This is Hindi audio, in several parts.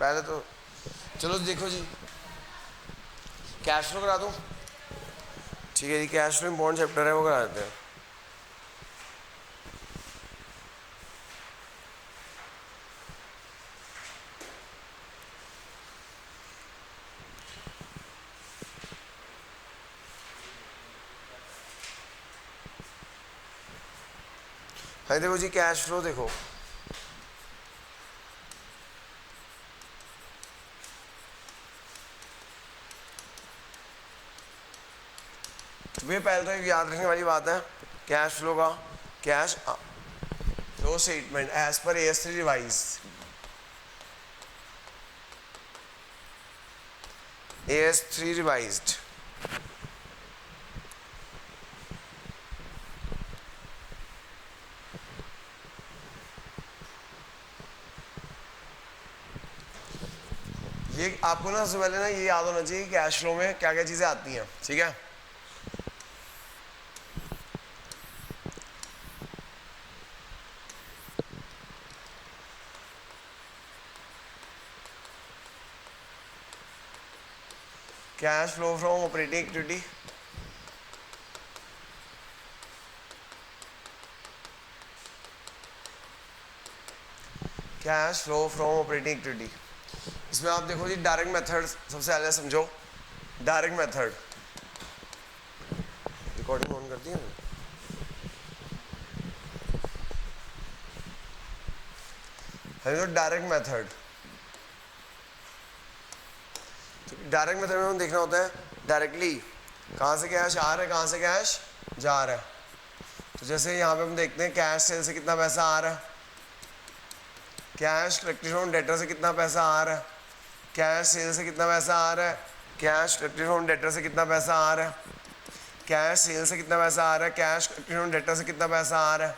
पहले तो चलो देखो जी, कैश फ्लो करा दूँ? ठीक है जी, कैश फ्लो इम्पोर्टेंट चैप्टर है, वो करा देते हैं। हाँ देखो जी, कैश फ्लो देखो, तुम्हें पहले तो एक याद रखने वाली बात है कैश फ्लो का, cash flow statement as per AS3 revise, AS3 revised. ये आपको ना सबसे पहले ना ये याद होना चाहिए कि कैश फ्लो में क्या क्या चीजें आती हैं, ठीक है? Cash flow from operating activity, cash flow from operating activity. इसमें आप देखो जी, डायरेक्ट मेथड सबसे पहले समझो। डायरेक्ट मेथड, रिकॉर्डिंग ऑन कर दी है? तो डायरेक्ट मेथड, डायरेक्ट मेथड में हमें देखना होता है डायरेक्टली कहाँ से कैश आ रहा है, कहाँ से कैश जा रहा है। तो जैसे यहाँ पे हम देखते हैं कैश सेल से कितना पैसा आ रहा है, कैश कलेक्टेड फ्रॉम डेटर से कितना पैसा आ रहा है, कैश सेल से कितना पैसा आ रहा है, कैश कलेक्टेड फ्रॉम डेटर से कितना पैसा आ रहा है, कैश सेल से कितना पैसा आ रहा है, कैश कलेक्टेड फ्रॉम डेटर से कितना पैसा आ रहा है।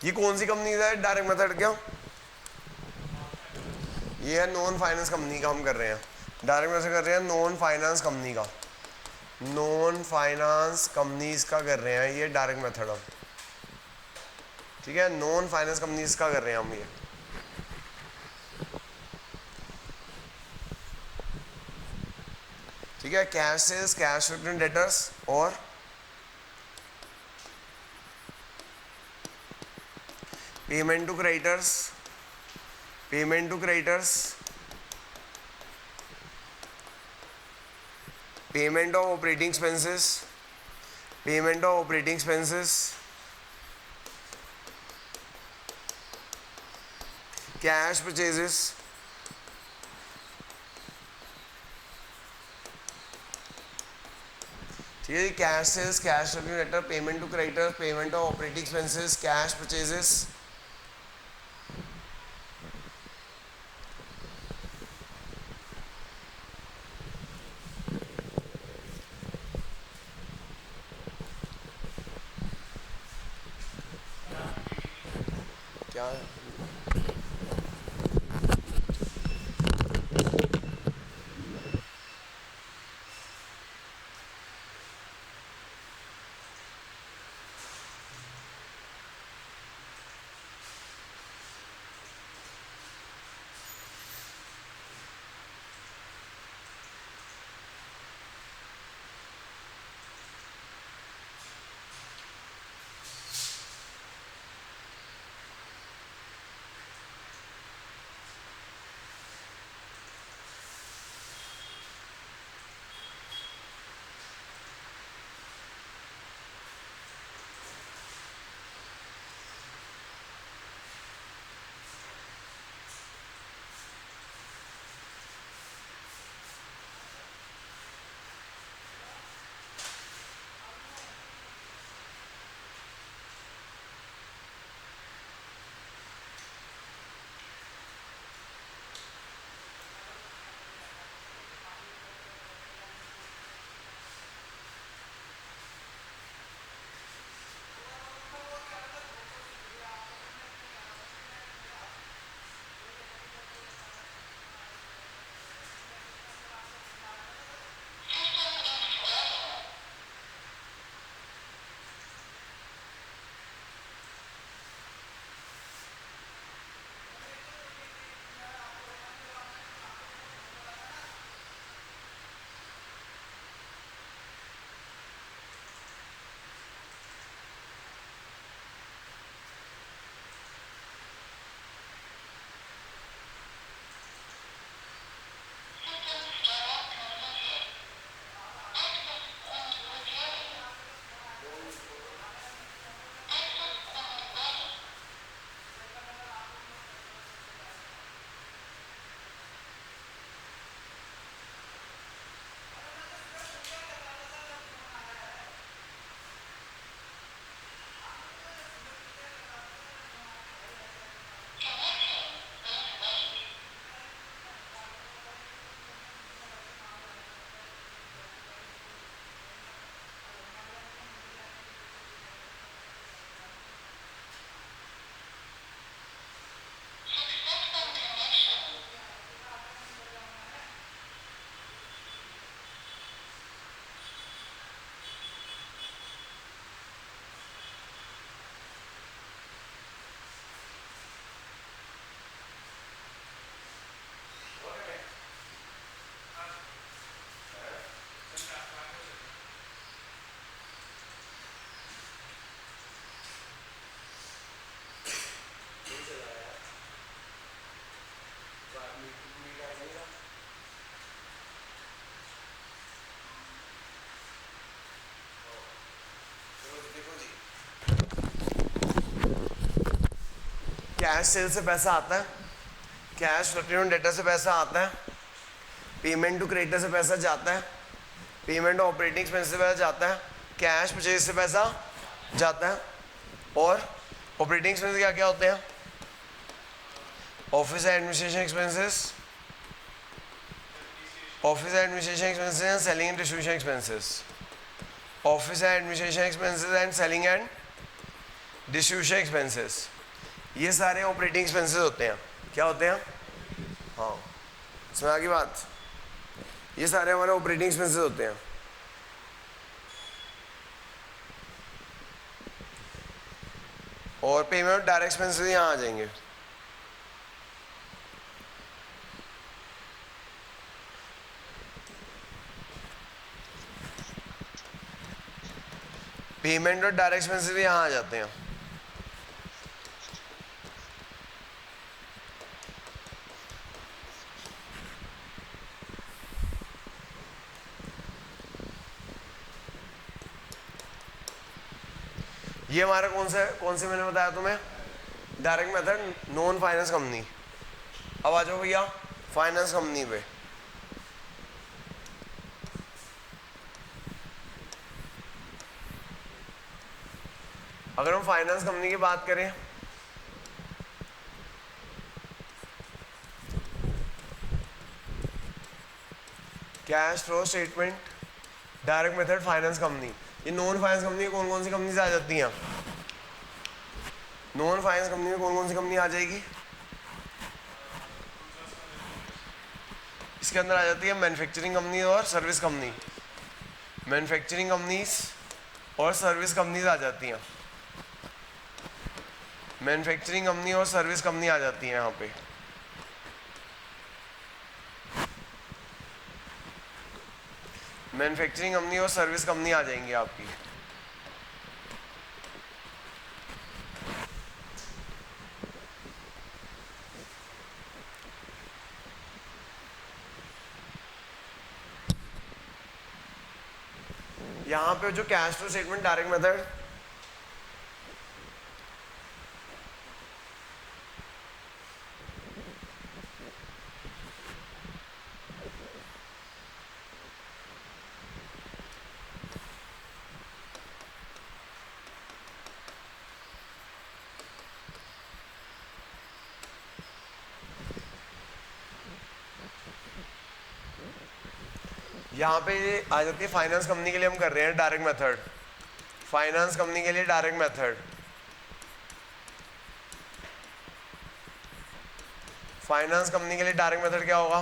ये कौन सी कंपनी है डायरेक्ट मेथड? क्या ये है? नॉन फाइनेंस कंपनी का हम कर रहे हैं, डायरेक्ट मेथड कर रहे हैं नॉन फाइनेंस कंपनी का, नॉन फाइनेंस कंपनीज का कर रहे हैं ये डायरेक्ट मेथड हम, ठीक है? नॉन फाइनेंस कंपनीज का कर रहे हैं हम ये। ठीक है, cash sales, cash return debtors और payment to creditors, payment to creditors, payment of operating expenses, payment of operating expenses, cash purchases, ठीक है? Cash sales, cash return debtor, payment to creditor, payment of operating expenses, cash purchases. क्या कैश सेल से पैसा आता है, कैश फ्लक्चुएटिंग डेटर से पैसा आता है, पेमेंट टू क्रेडिटर से पैसा जाता है, पेमेंट ऑपरेटिंग एक्सपेंस से पैसा जाता है, कैश परचेज से पैसा जाता है। और ऑपरेटिंग एक्सपेंस क्या क्या होते हैं? Office administration expenses, office administration expenses and selling and distribution expenses, office administration expenses and selling and distribution expenses, ये सारे ऑपरेटिंग एक्सपेंसेस होते हैं। क्या होते हैं? हाँ, समझ आ गई बात? ये सारे हमारे ऑपरेटिंग एक्सपेंसेस होते हैं। और पेमेंट ऑफ डायरेक्ट एक्सपेंसेस यहाँ आ जाएंगे। पेमेंट और डायरेक्ट एक्सपेंसेस भी यहाँ आ जाते हैं। ये हमारा कौन से मैंने बताया तुम्हें? Direct method, non finance company. अब आ जाओ भैया फाइनेंस कंपनी पे। अगर हम फाइनेंस कंपनी की बात करें, cash flow statement, direct method, finance company. ये नॉन फाइनेंस कंपनी कौन कौन सी कंपनी आ जाती हैं? नॉन फाइनेंस कंपनी में कौन कौन सी कंपनी आ जाएगी? इसके अंदर आ जाती है मैन्युफैक्चरिंग कंपनी और सर्विस कंपनी। मैन्युफैक्चरिंग कंपनीज और सर्विस कंपनीज आ जाती हैं। मैन्युफैक्चरिंग कंपनी और सर्विस कंपनी आ जाती है यहाँ पे। मैन्युफैक्चरिंग कंपनी और सर्विस कंपनी आ जाएंगी आपकी। यहाँ पे जो cash flow statement direct method, यहाँ पे आ जाती है फाइनेंस कंपनी के लिए हम कर रहे हैं डायरेक्ट मेथड। फाइनेंस कंपनी के लिए डायरेक्ट मेथड, फाइनेंस कंपनी के लिए डायरेक्ट मेथड क्या होगा?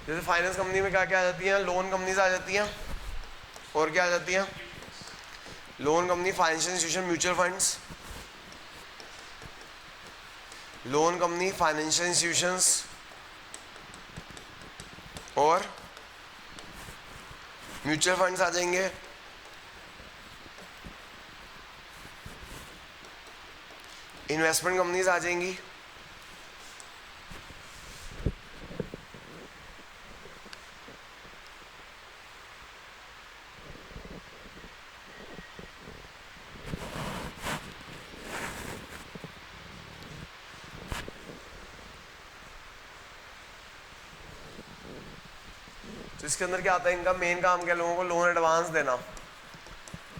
जैसे फाइनेंस कंपनी में क्या क्या आ जाती है? लोन कंपनीज आ जाती हैं। और क्या आ जाती हैं? Loan company, financial institution, mutual funds. Loan company, financial institutions और म्यूचुअल फंड्स आ जाएंगे। इन्वेस्टमेंट कंपनीज आ जाएंगी। तो इसके अंदर क्या आता है? इनका मेन काम क्या? लोगों को लोन एडवांस देना,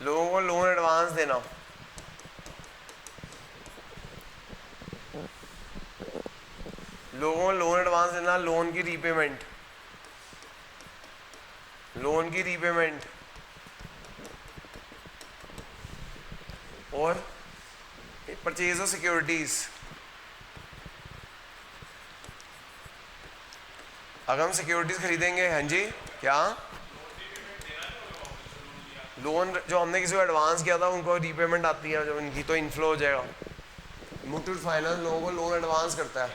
लोगों को लोन एडवांस देना। लोगों को लोन एडवांस देना, लोन की रीपेमेंट, लोन की रीपेमेंट और परचेज ऑफ सिक्योरिटीज। अगर हम सिक्योरिटीज खरीदेंगे, हाँ जी, क्या लोन जो हमने किसी को एडवांस किया था उनको रीपेमेंट आती है, जब इनकी तो इनफ्लो हो जाएगा। मुथूट फाइनेंस लोगों को लोन एडवांस करता है।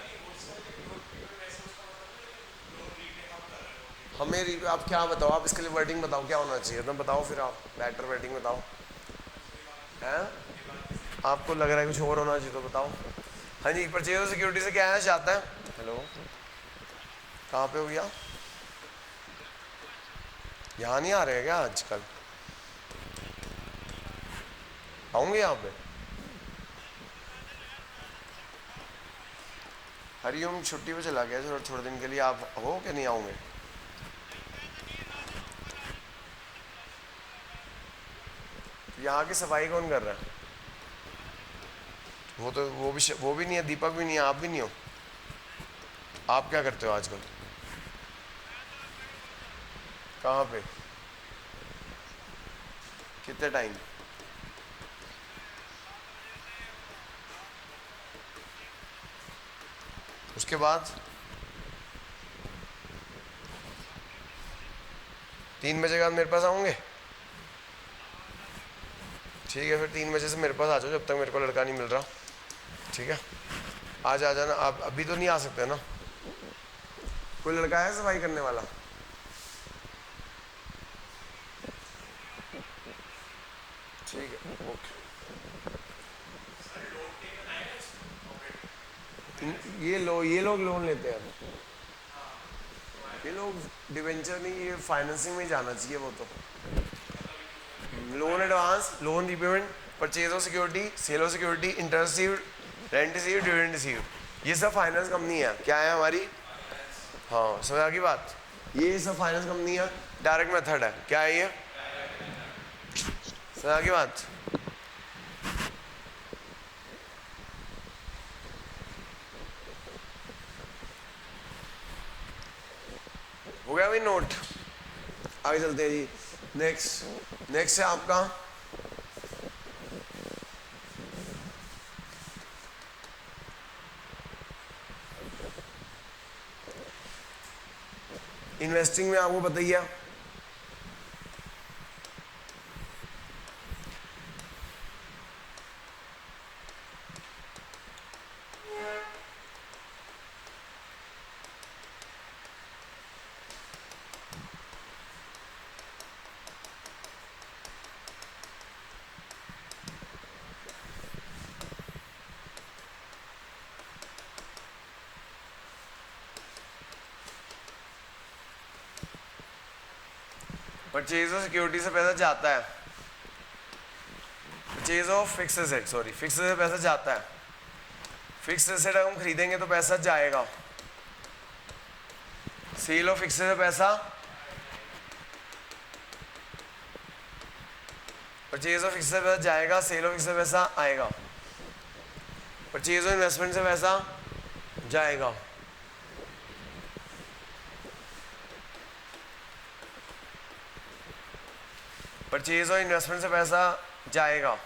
हमें आप क्या बताओ, आप इसके लिए वर्डिंग बताओ क्या होना चाहिए, तो बताओ फिर आप बेटर वर्डिंग बताओ। हैं आपको लग रहा है कुछ और होना चाहिए तो बताओ। हाँ जी, परचेज ऑफ सिक्योरिटी से क्या है जाता है? हेलो, कहाँ पे हो गया? यहाँ नहीं आ रहे हैं क्या आजकल? आऊँगे यहाँ पे? हरिओम छुट्टी पे चला गया थोड़े थोड़े दिन के लिए, आप हो कि नहीं आऊँगे? यहाँ की सफाई कौन कर रहा है? वो भी नहीं है, दीपक भी नहीं है, आप भी नहीं हो। आप क्या करते हो आजकल? कहाँ पे? कितने टाइम? उसके बाद 3 बजे के बाद मेरे पास आओगे? ठीक है, फिर 3 बजे से मेरे पास आ जाओ, जब तक मेरे को लड़का नहीं मिल रहा। ठीक है, आज आ जाना। आप अभी तो नहीं आ सकते ना? कोई लड़का है सफाई करने वाला? ठीक है, ओके। ये लोग लोन लेते हैं। ये लोग डिवेंचर नहीं, ये फाइनेंसिंग में जाना चाहिए। वो तो loan advance, loan repayment, purchase of security, sale of security, interest received, rent received, dividend received, ये सब फाइनेंस कंपनी है। क्या है हमारी? हाँ, समझ की बात? ये सब फाइनेंस कंपनी है, डायरेक्ट मेथड है। क्या है ये? समझ की बात? हो गया भाई नोट? आगे चलते हैं जी। नेक्स्ट है आपका इन्वेस्टिंग में। आपको बताइए, परचेज ऑफ सिक्योरिटी से पैसा जाता है, purchase of fix asset, sorry fix asset पैसा जाता है। फिक्स एसेट अगर हम खरीदेंगे तो पैसा जाएगा। सेल ऑफ फिक्स एसेट पैसा, परचेज ऑफ फिक्स एसेट पैसा जाएगा, सेल ऑफ फिक्स एसेट पैसा आएगा। परचेज ऑफ इन्वेस्टमेंट से पैसा जाएगा। परचेज और इन्वेस्टमेंट से पैसा जाएगा,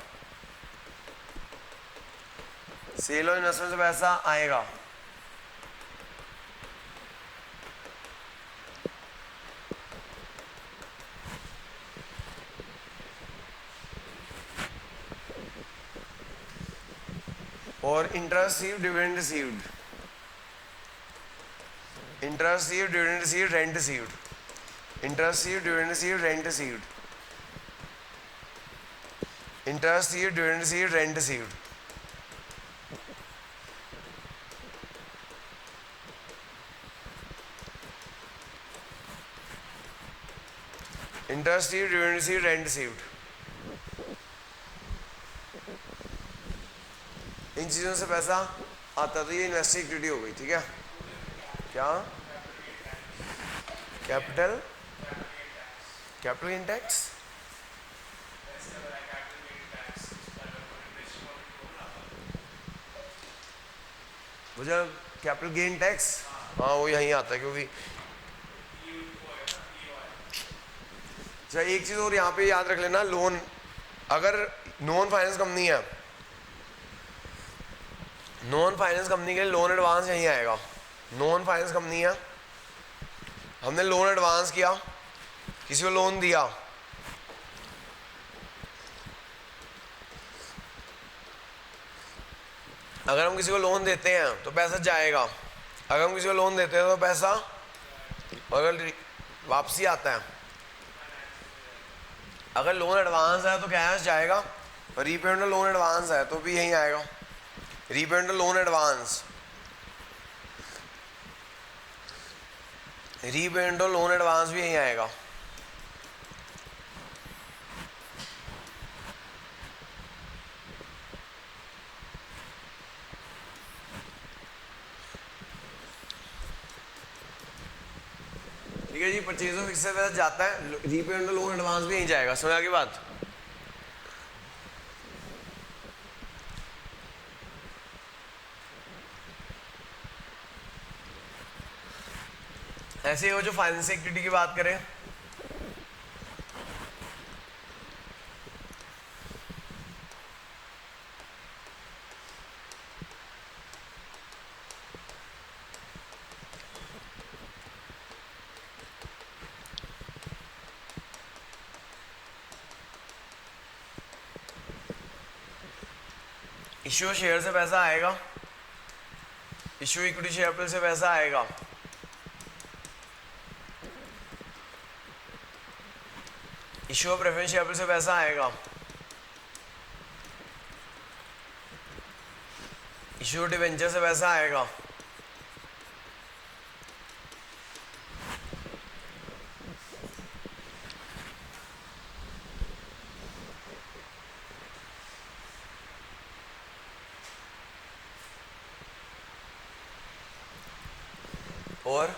सेल और इन्वेस्टमेंट से पैसा आएगा। और interest received, dividend received, interest received, dividend received, rent received, interest received, dividend received, rent received, interest received, dividend received, rent received. Interest received, dividend received, rent received, इन चीज़ों से पैसा आता। तो ये इन्वेस्टिंग एक्टिविटी हो गई। ठीक है, क्या? कैपिटल गेन टैक्स, वो जब कैपिटल गेन टैक्स, हाँ वो यहीं आता है। क्योंकि अच्छा, एक चीज़ और यहाँ पे याद रख लेना, लोन अगर नॉन फाइनेंस कंपनी है, नॉन फाइनेंस कंपनी के लिए लोन एडवांस यहीं आएगा। नॉन फाइनेंस कंपनी है, हमने लोन एडवांस किया, किसी को लोन दिया, अगर हम किसी को लोन देते हैं तो पैसा जाएगा। अगर हम किसी को लोन देते हैं तो पैसा अगर वापसी आता है। अगर लोन एडवांस है तो कैश जाएगा, और रीपेमेंट लोन एडवांस है तो भी यहीं आएगा। Repayment loan advance, repayment loan advance भी यहीं आएगा। ठीक है जी, परचेज ऑफ फिक्स्ड एसेट जाता है, रीपेमेंट लोन एडवांस भी यहीं जाएगा। समझ आ गई बात? ऐसे ही हो जो फाइनेंसिंग एक्टिविटी की बात करें, इश्यू शेयर से पैसा आएगा, इश्यू इक्विटी शेयर से पैसा आएगा, इश्यू प्रेफरेंस शेयर से पैसा आएगा, इश्यू डिवेंचर से पैसा आएगा, और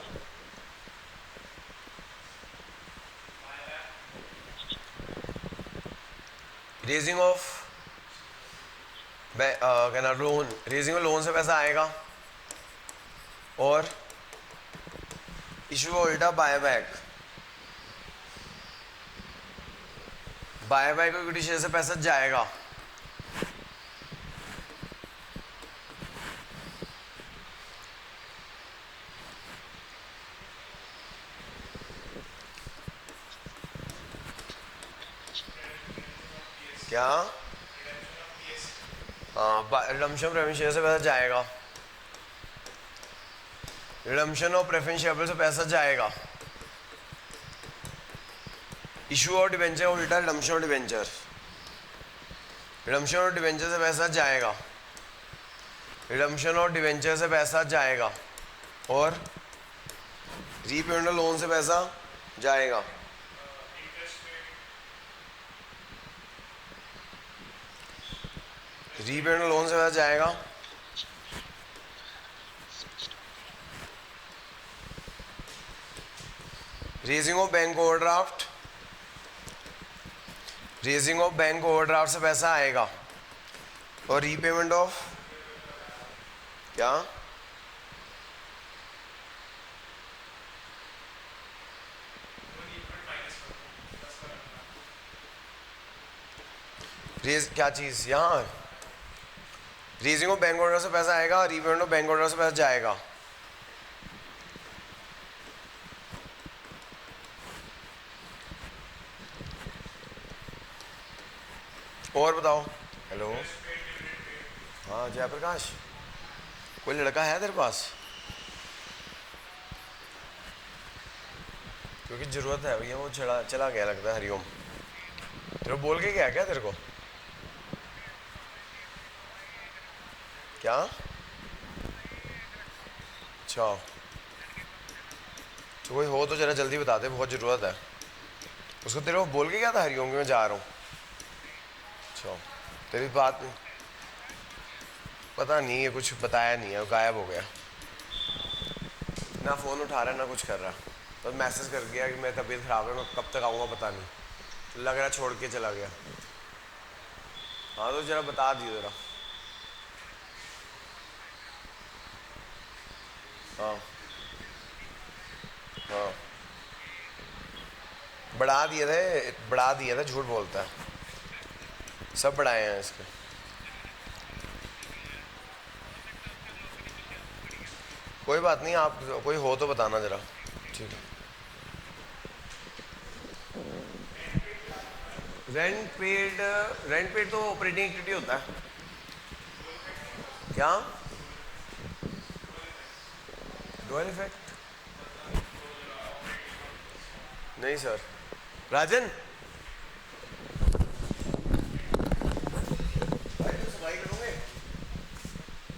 रेजिंग ऑफ कहना लोन, रेजिंग ऑफ लोन से पैसा आएगा, और इशू उल्टा बायबैक, बायबैक इक्विटी शेयर से पैसा जाएगा, क्या? हाँ, रिडम्पशन प्रेफरेंस शेयर से पैसा जाएगा, रिडम्पशन और प्रेफरेंस शेयर से पैसा जाएगा, इशू और डिवेंचर उल्टा रिडम्पशन और डिवेंचर, रिडम्पशन और डिवेंचर से पैसा जाएगा, रिडम्पशन और डिवेंचर से पैसा जाएगा, और रीपेमेंट लोन से पैसा जाएगा, रीपेमेंट लोन से पैसा जाएगा, raising of bank overdraft, raising of bank overdraft से पैसा आएगा, और रीपेमेंट ऑफ क्या? रेज क्या चीज यहाँ? रेजिंग ऑफ बैंक ऑर्डर से पैसा आएगा, रीपेमेंट ऑफ बैंक ऑर्डर से पैसा जाएगा, और बताओ। हेलो, हाँ जयप्रकाश, कोई लड़का है तेरे पास? क्योंकि जरूरत है भैया, वो चला गया लगता है। हरिओम, तेरे बोल के गया क्या तेरे को? क्या? अच्छा, तो कोई हो तो जरा जल्दी बता दे, बहुत ज़रूरत है उसको। तेरे को बोल के गया था हरिओम कि मैं जा रहा हूँ? अच्छा, तेरी बात नहीं, पता नहीं है, कुछ बताया नहीं है, गायब हो गया, ना फ़ोन उठा रहा है ना कुछ कर रहा, तो मैसेज कर गया कि मेरी तबीयत ख़राब है, मैं कब तक आऊँगा पता नहीं, तो लग रहा छोड़ के चला गया। हाँ तो ज़रा बता दियो ज़रा। हाँ हाँ, बढ़ा दिए थे, झूठ बोलता है, सब बढ़ाए हैं इसके। कोई बात नहीं, आप कोई हो तो बताना ज़रा, ठीक है। रेंट पेड तो ऑपरेटिंग एक्टिविटी होता है। क्या? Dual effect? नहीं सर। राजन, भाई तुम सफाई करोगे?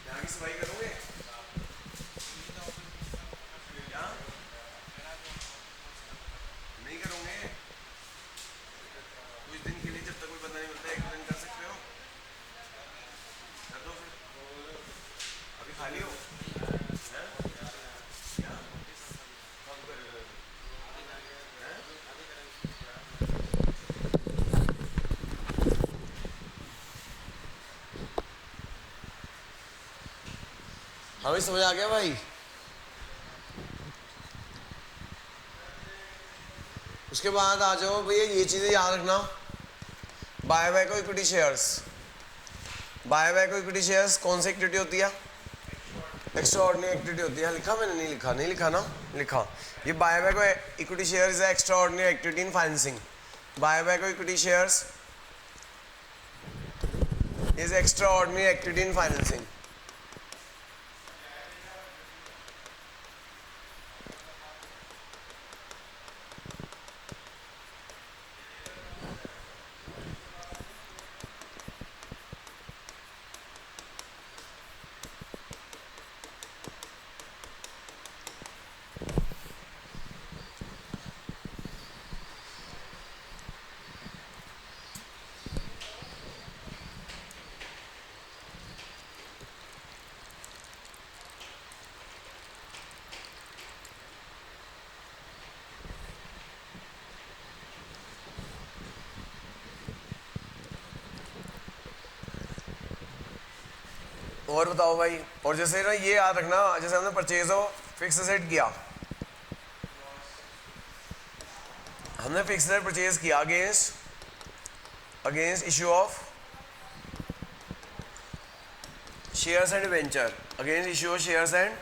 यहाँ की सफाई करोगे? क्या नहीं करोगे? कुछ दिन के लिए, जब तक कोई बंदा नहीं मिलता, एक दिन कर सकते हो, कर दो फिर। अभी खाली हो? हैं? क्या? कब कर रहे हो? भी समझ आ गया भाई? उसके बाद आ जाओ भैया, ये चीजें याद रखना। बाय बैक और इक्विटी शेयर्स, बाय बैक और इक्विटी शेयर्स कौन सी एक्टिविटी होती है? एक्स्ट्राऑर्डिनरी एक्टिविटी होती है। लिखा मैंने? नहीं लिखा? नहीं लिखा ना? लिखा। ये बाय बैक और equity share is extraordinary activity in financing. Buy back और equity shares is extraordinary activity in financing. और बताओ भाई। और जैसे ना ये याद रखना, जैसे हमने परचेज हो फिक्स एसेट किया, हमने फिक्स एसेट परचेज किया against issue of shares and debenture, against issue of shares and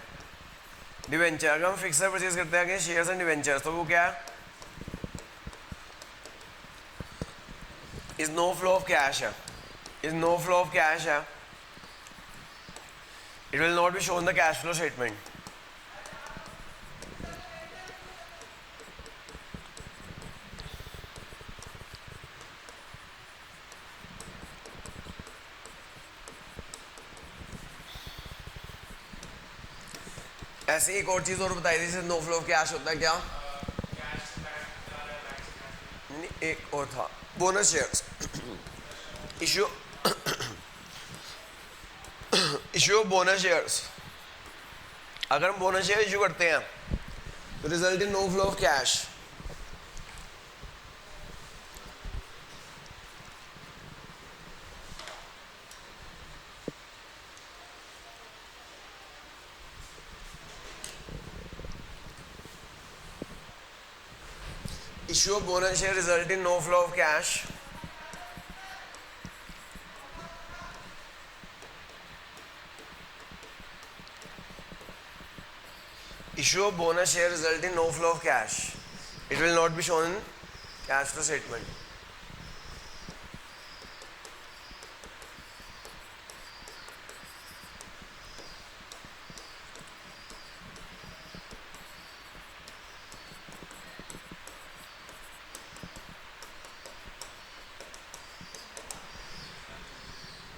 debenture. अगर हम फिक्स एसेट परचेज करते हैं अगेंस्ट शेयर्स एंड डिवेंचर तो वो क्या है? Is no flow of cash है, is no flow of cash है। It will not be shown the cash flow statement. ऐसी एक और चीज और बताई थी, नो फ्लो ऑफ कैश होता है क्या? एक और था bonus shares, issue issue of bonus shares. अगर हम बोनस शेयर इश्यू करते हैं तो result in no flow of cash. Issue of bonus share result in no flow of cash. Issue of bonus share result in no flow of cash. It will not be shown in cash flow statement.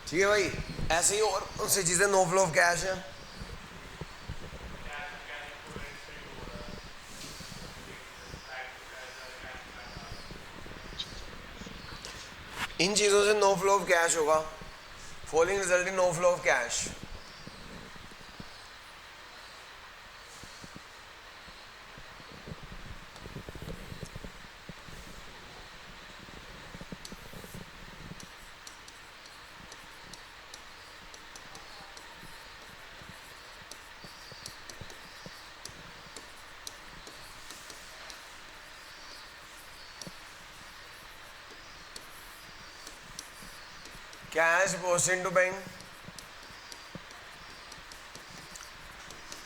ठीक है भाई? ऐसे ही और उनसे चीजें नो फ्लो ऑफ कैश है। इन चीजों से नो फ्लो ऑफ कैश होगा। Following result in no flow of cash. Cash post into bank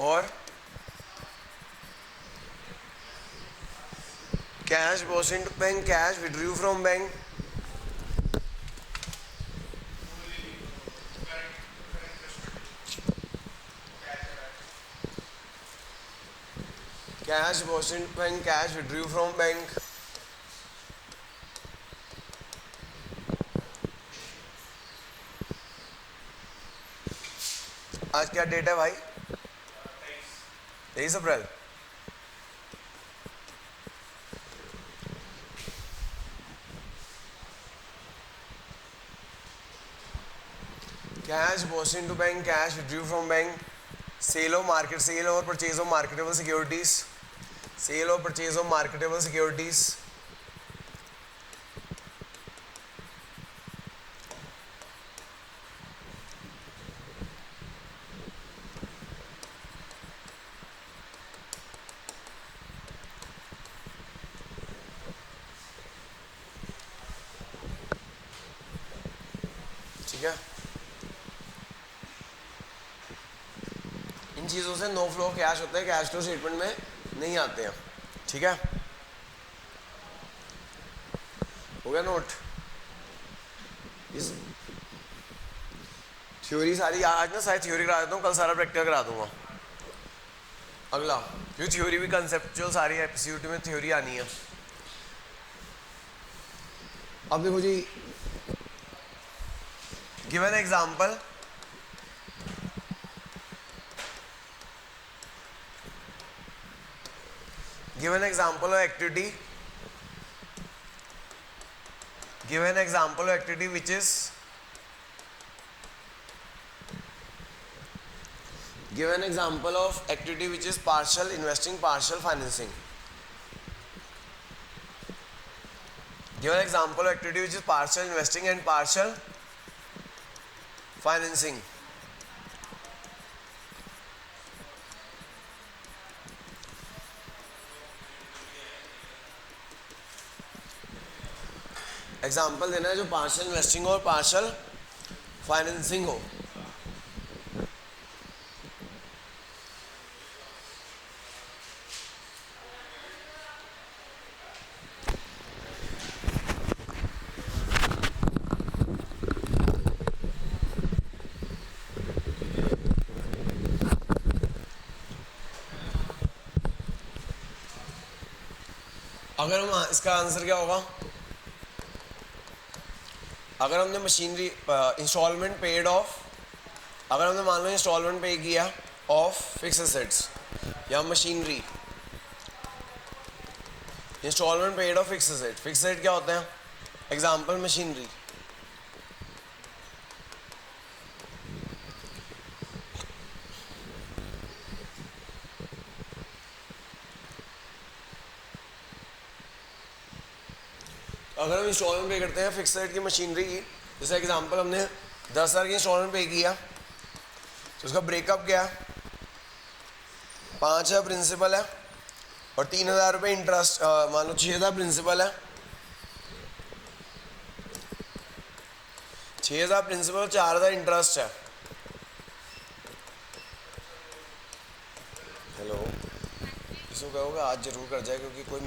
और cash post into bank, cash withdraw from bank, cash post into bank, cash withdraw from bank. आज क्या डेट है भाई? 23 April. Cash post into bank, cash withdraw from bank, sale of market, sale और purchase of marketable securities, sale और परचेज ऑफ मार्केटेबल सिक्योरिटीज, ठीक है, इन चीज़ों से नो फ्लो कैश होता है, कैश फ्लो स्टेटमेंट में नहीं आते हैं। ठीक है, हो गया नोट। इस थ्योरी सारी आज ना सारी थ्योरी करा देता हूँ, कल सारा प्रैक्टिकल करा दूंगा। अगला, क्योंकि थ्योरी भी कंसेप्चुअल सारी है, सीयूटी में थ्योरी आनी है। अब देखो जी, give an example, give an example of activity, give an example of activity which is, give an example of activity which is partial investing, partial financing. Give an example of activity which is partial investing and partial financing. Example देना है जो पार्शियल इन्वेस्टिंग हो और पार्शियल फाइनेंसिंग हो। अगर हम, इसका आंसर क्या होगा, अगर हमने मशीनरी इंस्टॉलमेंट पेड ऑफ, अगर हमने मान लो इंस्टॉलमेंट पे किया ऑफ फिक्स एसेट्स या machinery, instalment paid of fix asset, fix asset क्या होते हैं, एग्जांपल मशीनरी, अगर हम इंस्टॉलमेंट पे करते हैं फिक्स रेट की मशीनरी की, जैसे एग्जांपल हमने 10,000 की इंस्टॉलमेंट पे किया, तो उसका ब्रेकअप क्या है, 5,000 प्रिंसिपल है और 3,000 रुपये इंटरेस्ट, मान लो 6,000 प्रिंसिपल है, 6,000 प्रिंसिपल और 4,000 इंटरेस्ट है। हेलो, इसको कहोगे आज जरूर कर जाए क्योंकि कोई